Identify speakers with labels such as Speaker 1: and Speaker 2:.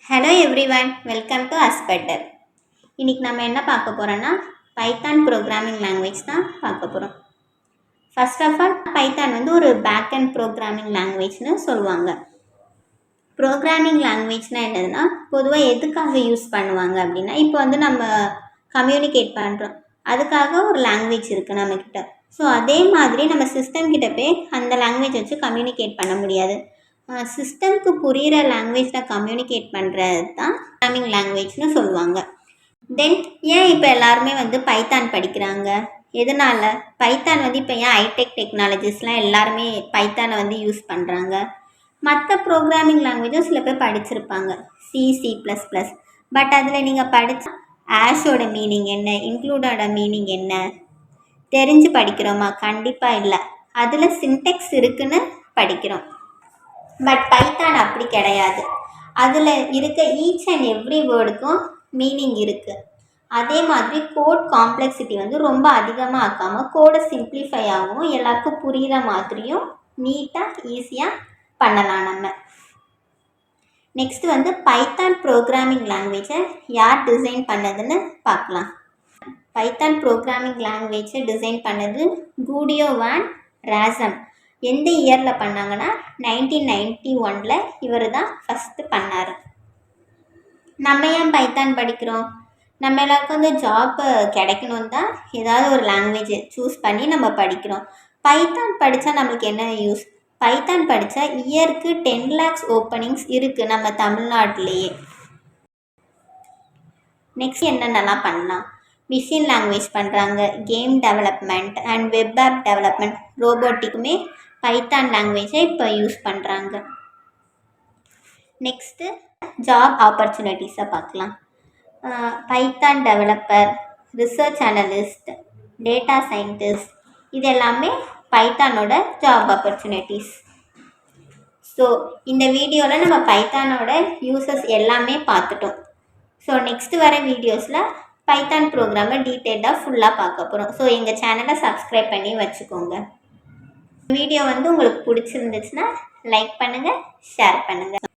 Speaker 1: Hello everyone, welcome to AspireDev. இன்றைக்கி நம்ம என்ன பார்க்க போகிறோன்னா பைத்தான் ப்ரோக்ராமிங் லாங்குவேஜ் தான் பார்க்க போகிறோம். ஃபர்ஸ்ட் ஆஃப் ஆல் பைத்தான் வந்து ஒரு பேக் அண்ட் ப்ரோக்ராமிங் லாங்குவேஜ்னு சொல்லுவாங்க. ப்ரோக்ராமிங் லாங்குவேஜ்னால் என்னதுன்னா பொதுவாக எதுக்காக யூஸ் பண்ணுவாங்க அப்படின்னா, இப்போ வந்து நம்ம கம்யூனிகேட் பண்ணுறோம், அதுக்காக ஒரு லாங்குவேஜ் இருக்குது நம்மக்கிட்ட. ஸோ அதே மாதிரி நம்ம சிஸ்டம் கிட்ட போய் அந்த லாங்குவேஜ் வச்சு கம்யூனிகேட் பண்ண முடியாது. சிஸ்டம்க்கு புரிகிற லாங்குவேஜில் கம்யூனிகேட் பண்ணுறது தான் ப்ரோக்ராமிங் லாங்குவேஜ்னு சொல்லுவாங்க. தென் ஏன் இப்போ எல்லாருமே வந்து பைத்தான் படிக்கிறாங்க? எதனால் பைத்தான் வந்து இப்போ ஏன் ஹைடெக் டெக்னாலஜிஸ்லாம் எல்லாருமே பைத்தானை வந்து யூஸ் பண்ணுறாங்க? மற்ற ப்ரோக்ராமிங் லாங்குவேஜும் சில பேர் படிச்சிருப்பாங்க, C++. பட் அதில் நீங்கள் படித்தா ஆஷோட மீனிங் என்ன, இன்க்ளூடோட மீனிங் என்ன தெரிஞ்சு படிக்கிறோமா? கண்டிப்பாக இல்லை. அதில் சின்டெக்ஸ் இருக்குன்னு படிக்கிறோம். பட் பைத்தான் அப்படி கிடையாது. அதில் இருக்க ஈச் அண்ட் எவ்ரி வேர்டுக்கும் மீனிங் இருக்குது. அதே மாதிரி கோட் காம்ப்ளெக்சிட்டி வந்து ரொம்ப அதிகமாக ஆக்காமல் கோடை சிம்பிளிஃபை ஆகும், எல்லாருக்கும் புரிகிற மாதிரியும் நீட்டாக ஈஸியாக பண்ணலாம் நம்ம. நெக்ஸ்ட் வந்து பைத்தான் ப்ரோக்ராமிங் லாங்குவேஜை யார் டிசைன் பண்ணதுன்னு பார்க்கலாம். பைத்தான் ப்ரோக்ராமிங் லாங்குவேஜை டிசைன் பண்ணது கூடியோ வான் ராசம். எந்த இயரில் பண்ணாங்கன்னா 1991 இவர் தான் ஃபஸ்ட்டு பண்ணார். நம்ம ஏன் பைத்தான் படிக்கிறோம்? நம்ம எல்லாருக்கும் வந்து ஜாப் கிடைக்கணும் தான் ஏதாவது ஒரு லாங்குவேஜ் சூஸ் பண்ணி நம்ம படிக்கிறோம். பைத்தான் படித்தா நம்மளுக்கு என்ன யூஸ்? பைத்தான் படித்தா இயருக்கு 10 lakhs ஓப்பனிங்ஸ் இருக்குது நம்ம தமிழ்நாட்டிலேயே. நெக்ஸ்ட் என்னென்னலாம் பண்ணலாம்? மிஷின் லாங்குவேஜ் பண்ணுறாங்க, game development and web app development, ரோபோட்டிக்குமே பைத்தான் லாங்குவேஜை இப்போ யூஸ் பண்ணுறாங்க. நெக்ஸ்ட்டு ஜாப் ஆப்பர்ச்சுனிட்டிஸை பார்க்கலாம். Python developer, research analyst, data scientist, இது எல்லாமே பைத்தானோட ஜாப் ஆப்பர்ச்சுனிட்டிஸ். ஸோ இந்த வீடியோவில் நம்ம பைத்தானோட யூசஸ் எல்லாமே பார்த்துட்டோம். ஸோ நெக்ஸ்ட் வர வீடியோஸில் பைத்தான் ப்ரோக்ராமை டீட்டெயிலாக ஃபுல்லாக பார்க்க போகிறோம். ஸோ எங்கள் சேனலை சப்ஸ்கிரைப் பண்ணி வச்சுக்கோங்க. வீடியோ வந்து உங்களுக்கு பிடிச்சிருந்துச்சுன்னா லைக் பண்ணுங்கள், ஷேர் பண்ணுங்கள்.